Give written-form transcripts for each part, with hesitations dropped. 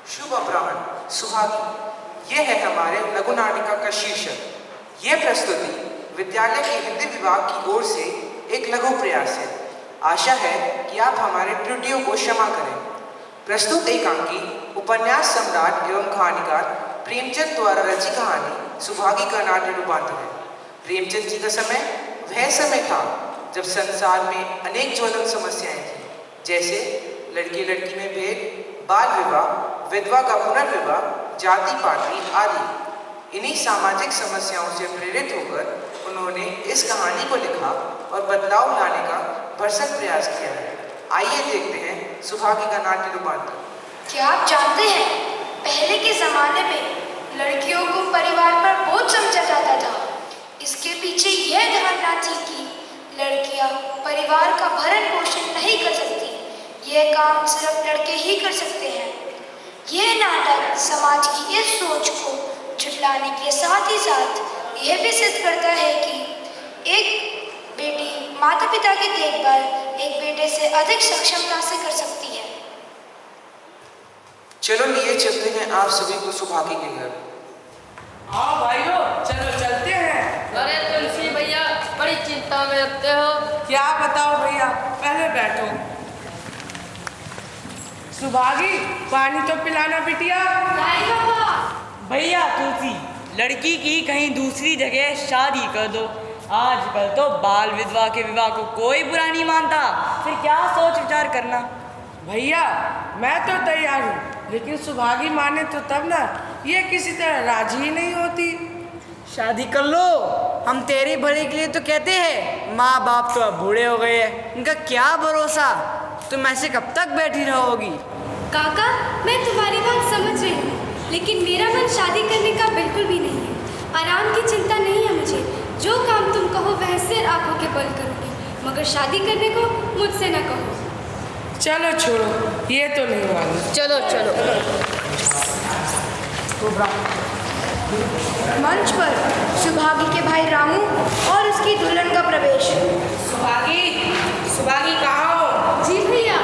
शुभ अपराह्न सुहागी। ये है हमारे लघु नाटिका का शीर्षक। ये प्रस्तुति विद्यालय के हिंदी विभाग की ओर से एक लघु प्रयास है। आशा है कि आप हमारे त्रुटियों को क्षमा करें। प्रस्तुत एकांकी उपन्यास सम्राट एवं कहानीकार प्रेमचंद द्वारा रची कहानी सुहागी का नाट्य रूपांतर है। प्रेमचंद जी का समय वह समय था जब संसार में अनेक ज्वलंत समस्याएं थी, जैसे लड़की लड़की में भेद, बाल विवाह, विधवा का पुनर्विवाह, जाति पाति आदि। इन्हीं सामाजिक समस्याओं से प्रेरित होकर उन्होंने इस कहानी को लिखा और बदलाव लाने का भरसक प्रयास किया है। आइए देखते हैं सुहागी का नाट्य रूपांतर। क्या आप जानते हैं, पहले के जमाने में लड़कियों को परिवार पर बोझ समझा जाता था। इसके पीछे यह धारणा थी कि लड़कियां परिवार का भरण पोषण नहीं कर सकती, यह काम सिर्फ लड़के ही कर सकते हैं। यह नाटक समाज की इस सोच को झुठलाने के साथ ही साथ यह भी सिद्ध करता है कि एक बेटी माता पिता की देखभाल एक बेटे से अधिक सक्षमता से कर सकती है। चलो लिए चलते हैं आप सभी को सुहागी के घर। आओ भाइयों, चलो चलते हैं। अरे तुलसी भैया, बड़ी चिंता में रखते हो। क्या बताओ भैया, पहले बैठो। सुभागी, पानी तो पिलाना बिटिया। भैया तुलसी, लड़की की कहीं दूसरी जगह शादी कर दो। आजकल तो बाल विधवा के विवाह को कोई बुरा नहीं मानता, फिर क्या सोच विचार करना। भैया मैं तो तैयार हूँ, लेकिन सुभागी माने तो तब ना, ये किसी तरह राजी ही नहीं होती। शादी कर लो, हम तेरी भले के लिए तो कहते हैं। माँ बाप तो अब बूढ़े हो गए हैं, इनका क्या भरोसा। तुम ऐसे कब तक बैठी रहोगी? काका, मैं तुम्हारी बात समझ रही हूँ, लेकिन मेरा मन शादी करने का बिल्कुल भी नहीं है। आराम की चिंता नहीं है मुझे। जो काम तुम कहो वह सिर आंखों के बल करूँगी, मगर शादी करने को मुझसे न कहो। चलो छोड़ो, ये तो नहीं मानी। चलो चलो। मंच पर सुभागी के भाई रामू और उसकी दुल्हन का प्रवेश। सुभागी कहाँ हो? जी भैया।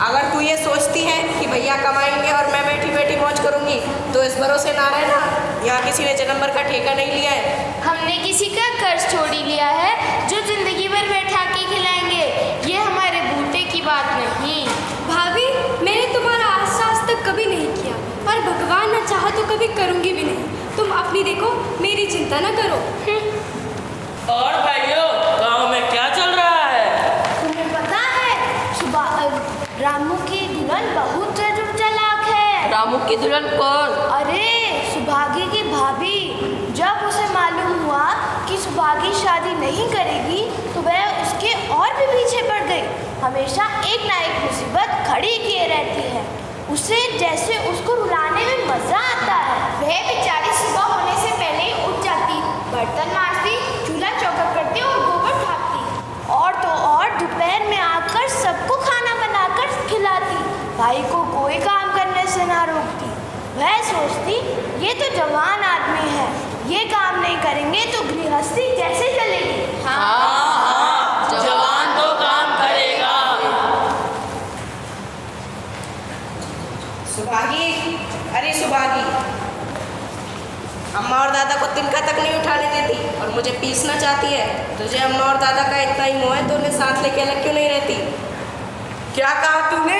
अगर तू ये सोचती है कि भैया कमाएंगे और मैं बैठी बैठी मौज करूंगी, तो इस भरोसे ना रहना। यहाँ किसी ने जन्म भर का ठेका नहीं लिया है। हमने किसी का कर्ज छोड़ी लिया है जो जिंदगी भर बैठा के खिलाएंगे। ये हमारे बूते की बात नहीं। भाभी, मैंने तुम्हारा आश्वास तक कभी नहीं किया, और भगवान न चाहा तो कभी करूँगी भी नहीं। तुम अपनी देखो, मेरी चिंता न करो। और भाइयों, गाँव में क्या चल रहा है? तुम्हें पता है, रामू की दुल्हन बहुत चालाक है। रामू की दुल्हन कौन? अरे सुभागी की भाभी। जब उसे मालूम हुआ कि सुभागी शादी नहीं करेगी तो वह उसके और भी पीछे पड़ गई। हमेशा एक ना एक मुसीबत खड़ी किए रहती है। उसे जैसे उसको रुलाने में मजा आता है। वह बेचारी सुबह होने से पहले ही उठ जाती, बर्तन मांजती, चूल्हा चौका करती और गोबर ठाकती, और तो और दोपहर में आकर सबको खाना बनाकर खिलाती। भाई को कोई काम करने से ना रोकती। वह सोचती ये तो जवान आदमी है, ये काम नहीं करेंगे तो गृहस्थी कैसे चलेगी। हाँ, जवान तो काम करेगा। सुभागी, अरे सुभागी, अम्मा और दादा को तिनका तक नहीं उठाने देती और मुझे पीसना चाहती है। तुझे अम्मा और दादा का इतना ही मोह है तो उन्हें साथ लेके अलग क्यों नहीं रहती? क्या कहा तूने?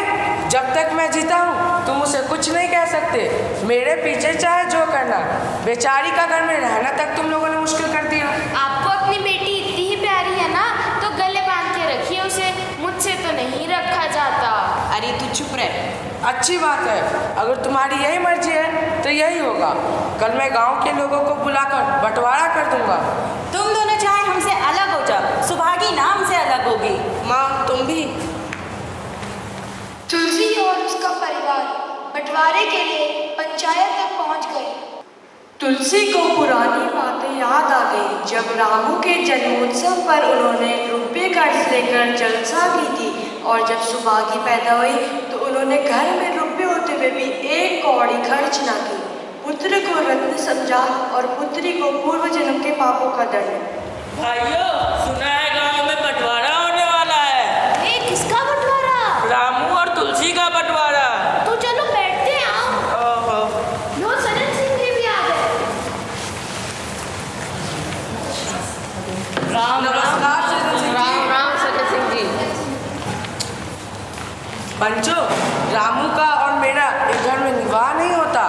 जब तक मैं जीता हूँ तुम उसे कुछ नहीं कह सकते। मेरे पीछे चाहे जो करना, बेचारी का घर में रहना तक तुम लोगों ने मुश्किल कर दिया। आपको अपनी बेटी इतनी ही प्यारी है ना, तो गले बांध के रखिए उसे। मुझसे तो नहीं रखा जाता। अरे तू चुप रह। अच्छी बात है, अगर तुम्हारी यही मर्जी है तो यही होगा। कल मैं गांव के लोगों को बुलाकर बंटवारा कर दूंगा। तुम दोनों चाहे हमसे अलग हो जाओ, सुभागी नाम से अलग होगी। माँ तुम भी। तुलसी और उसका परिवार बंटवारे के लिए पंचायत तक पहुंच गए। तुलसी को पुरानी बातें याद आ गई। जब रामू के जन्मोत्सव पर उन्होंने रुपये कर्ज लेकर जलसा की थी, और जब सुभागी पैदा हुई तो उन्होंने घर में रुपये होते हुए भी एक कौड़ी खर्च ना की। पुत्र को रत्न समझा और पुत्री को पूर्व जन्म के पापों का दंड। भाइयों, सुना है गांव में बंटवारा होने वाला है। किसका बंटवारा? रामू और तुलसी का बंटवारा। तो चलो बैठते हैं, पंचो, रामू का और मेरा एक घर में निवाह नहीं होता।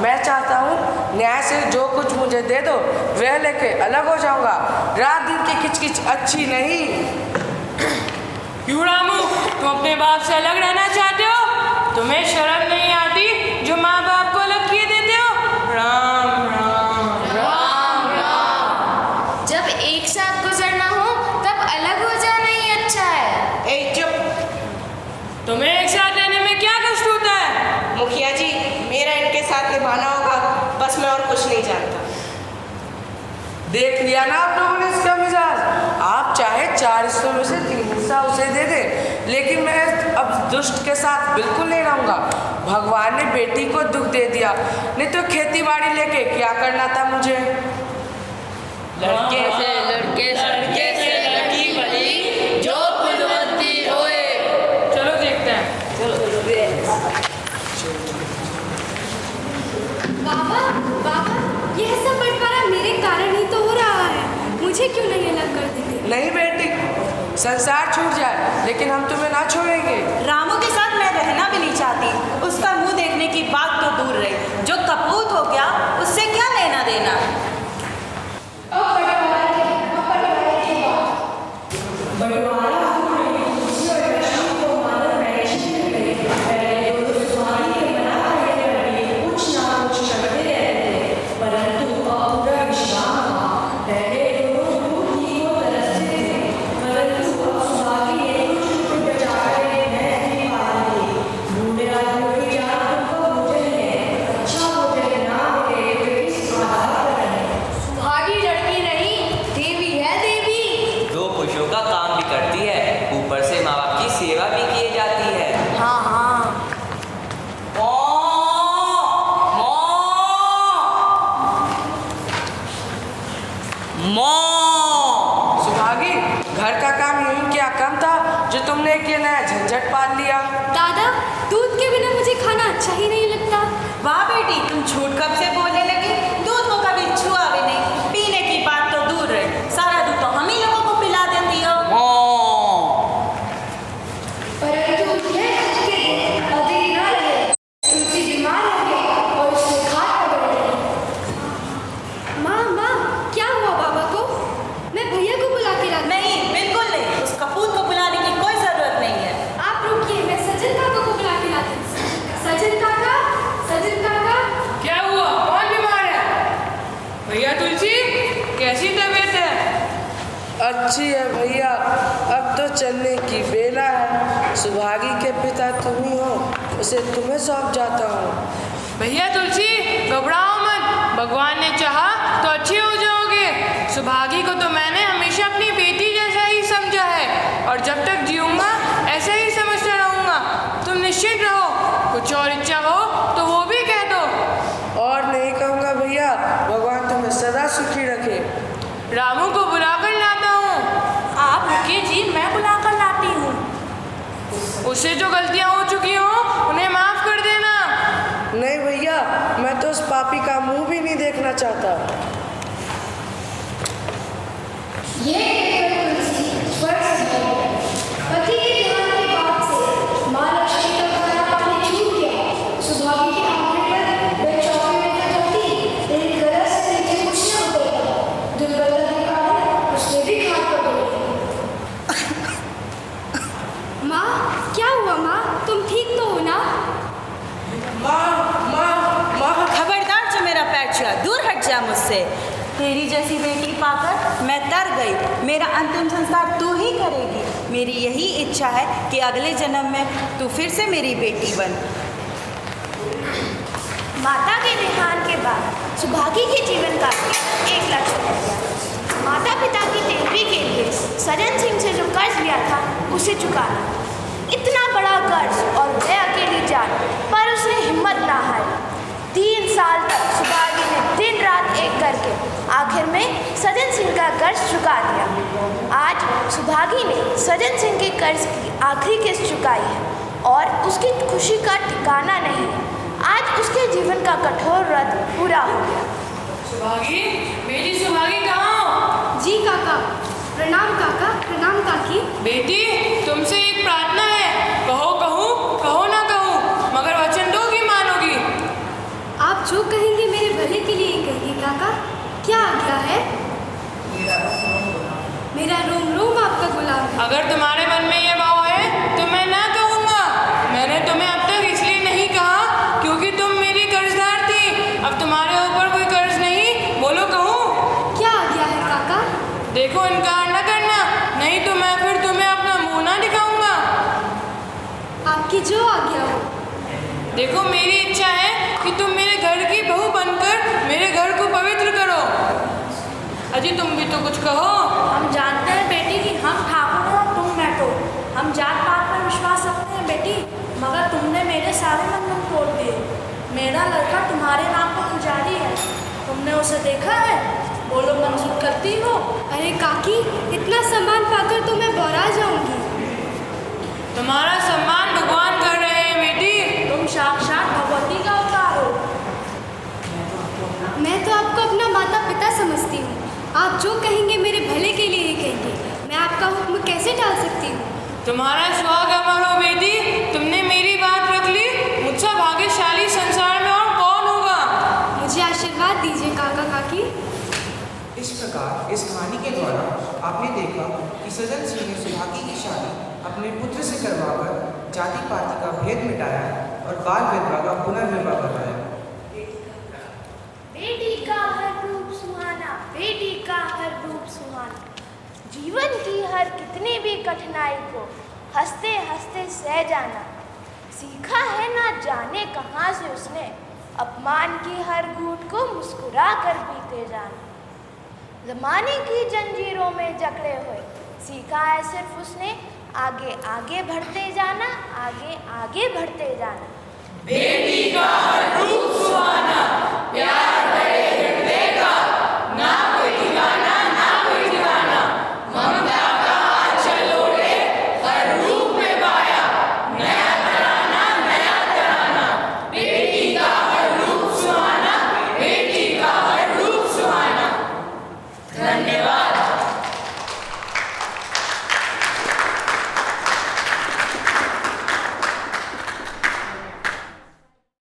मैं चाहता हूँ न्याय से जो कुछ मुझे दे दो वह लेके अलग हो जाऊंगा। रात दिन की किचकिच अच्छी नहीं। क्यों रामू, तुम अपने बाप से अलग रहना चाहते हो? तुम्हें शर्म नहीं आती जो माँ बाप को अलग किए देते हो? राम राम राम राम। जब एक साथ गुजरना हो तब अलग हो जाना ही अच्छा है। ए चुप। तुम्हें एक साथ रहने में क्या कष्ट होता है? मुखिया जी, मेरा इनके साथ निभाना होगा, बस मैं और कुछ नहीं जानता। देख लिया ना आप लोगों ने इसका मिजाज। आप चाहे 4 हिस्सों में से 3 हिस्सा उसे दे दे, लेकिन मैं अब दुष्ट के साथ बिल्कुल नहीं रहूँगा। भगवान ने बेटी को दुख दे दिया, नहीं तो खेती बाड़ी लेके क्या करना था मुझे। लड़के से लड़की बनी जो फुलवंती होए। चलो देखते हैं। बाबा बाबा, यह सब बंटवारा मेरे कारण ही तो हो रहा है। मुझे क्यों नहीं अलग कर देते? नहीं बेटी, संसार छूट जाए लेकिन हम तुम्हें ना छोड़ेंगे। रामू के साथ मैं रहना भी नहीं चाहती। उसका मुंह देखने की बात तो दूर रही, जो कपूत हो गया उससे क्या लेना देना। सुभागी, घर का काम यूं क्या कम था जो तुमने एक ये नया झंझट पाल लिया। दादा, दूध के बिना मुझे खाना अच्छा ही नहीं लगता। वाह बेटी, तुम झूठ कब से बोलने लगी? दूध को कभी छुआ भी नहीं। पीने की बात तो दूर रहे, सारा दूध तो हम ही लोगों को पिला देती हो। परंतु यह उसके अधीर न रहे। तुलसी बीमार हो गई और उसने खाट पकड़ ली। माँ, क्या हुआ बाबा को? मैं भैया को बुला के लाती। नहीं, बिल्कुल नहीं। उस कपूत को बुलाने की कोई जरूरत नहीं है। आप रुकिए, मैं सजन काका को बुला के लाती। सजन काका। क्या हुआ? कौन बीमार है? भैया तुलसी, कैसी तबीयत है? अच्छी है भैया, अब तो चलने की बेला है। सुभागी के पिता तुम ही हो, उसे तुम्हें सौंप जाता हूँ। भैया तुलसी, घबराओ मत। भगवान ने चाहा तो अच्छे हो जाओगे। सुभागी को तो मैंने हमेशा अपनी बेटी जैसा ही समझा है और जब तक जीऊंगा ऐसा ही समझता रहूंगा। तुम निश्चित रहो, कुछ और इच्छा हो तो वो भी कह दो। और नहीं कहूँगा भैया, भगवान तुम्हें सदा सुखी रखे। रामू को बुलाकर लाता हूँ। आप रुकिए जी, मैं बुलाकर लाती हूँ। उससे जो गलतियाँ हो चुकी हों उन्हें माफ कर देना। नहीं भैया, मैं तो उस पापी का मुंह भी नहीं देखना चाहता। ये देखकर तुलसी स्वर्ग से चली गई। पति के ध्यान के बाद से माँ लक्ष्मी का खाना पानी छूट गया। सुभागी के आने पर वह चौके में तो चलती, लेकिन गला से नीचे कुछ न उतरता। दुर्बलता के कारण उसने भी खाट पकड़ ली। माँ, क्या हुआ माँ? तुम ठीक तो हो ना? माँ, खबरदार जो मेरा पैर छुआ, दूर हट जा मुझसे। तेरी जैसी बेटी पाकर मैं तर गई। मेरा अंतिम संस्कार तू ही करेगी। मेरी यही इच्छा है कि अगले जन्म में तू फिर से मेरी बेटी बन। माता के देहांत के बाद सुभागी के जीवन का एक लक्ष्य हो गया। माता पिता की देवी के लिए सजन सिंह से जो कर्ज लिया था उसे चुकाना। इतना बड़ा कर्ज और वह अकेली जान, पर उसने हिम्मत ना हारी। 3 साल तक सुभागी ने दिन रात एक करके आखिर में सजन सिंह का कर्ज चुका दिया। आज सुभागी ने सजन सिंह के कर्ज की आखिरी किस्त चुकाई है और उसकी खुशी का ठिकाना नहीं है। आज उसके जीवन का कठोर व्रत पूरा हो गया। सुभागी, बेटी सुभागी कहाँ हो? जी काका। प्रणाम काका, प्रणाम काकी। बेटी, तुमसे एक प्रार्थना है। कहो कहूँ, आ गया हो। देखो मेरी इच्छा है कि तुम मेरे घर की बहू बनकर मेरे घर को पवित्र करो। अजी तुम भी तो कुछ कहो। हम जानते हैं बेटी कि हम ठाकुर हैं और तुम मैठो। हम जात पात पर विश्वास रखते हैं बेटी, मगर तुमने मेरे सारे बंधन तोड़ दिए। मेरा लड़का तुम्हारे नाम पर पुजारी है, तुमने उसे देखा है? बोलो मंजूर करती हो? अरे काकी, इतना सम्मान पाकर तो मैं बौरा जाऊंगी। तुम्हारा सम्मान भगवान कर रहे हैं बेटी। तुम साक्षात भगवती का अवतार हो। मैं तो आपको अपना माता पिता समझती हूँ। आप जो कहेंगे मेरे भले के लिए ही कहेंगे। मैं आपका हुक्म कैसे टाल सकती हूँ? तुम्हारा सुहाग अमर हो बेटी, तुमने मेरी बात रख ली। मुझसे भाग्यशाली संसार में और कौन होगा? मुझे आशीर्वाद दीजिए काका काकी। इस प्रकार इस कहानी के द्वारा आपने देखा कि सजन सिंह ने सुभागी की शादी अपने पुत्र से करवाकर जाति पाति का भेद मिटाया और बाल विधवा का पुनर्विवाह करवाया। बेटी का हर रूप सुहाना, बेटी का हर रूप सुहाना। जीवन की हर कितनी भी कठिनाई को हंसते हंसते सह जाना। सीखा है ना जाने कहाँ से उसने अपमान की हर घूंट को मुस्कुरा कर पीते जाना। ज़माने की जंजीरों में जकड़े हुए सीखा है सिर्फ उसने आगे आगे बढ़ते जाना, आगे आगे बढ़ते जाना। बेटी का हर रूप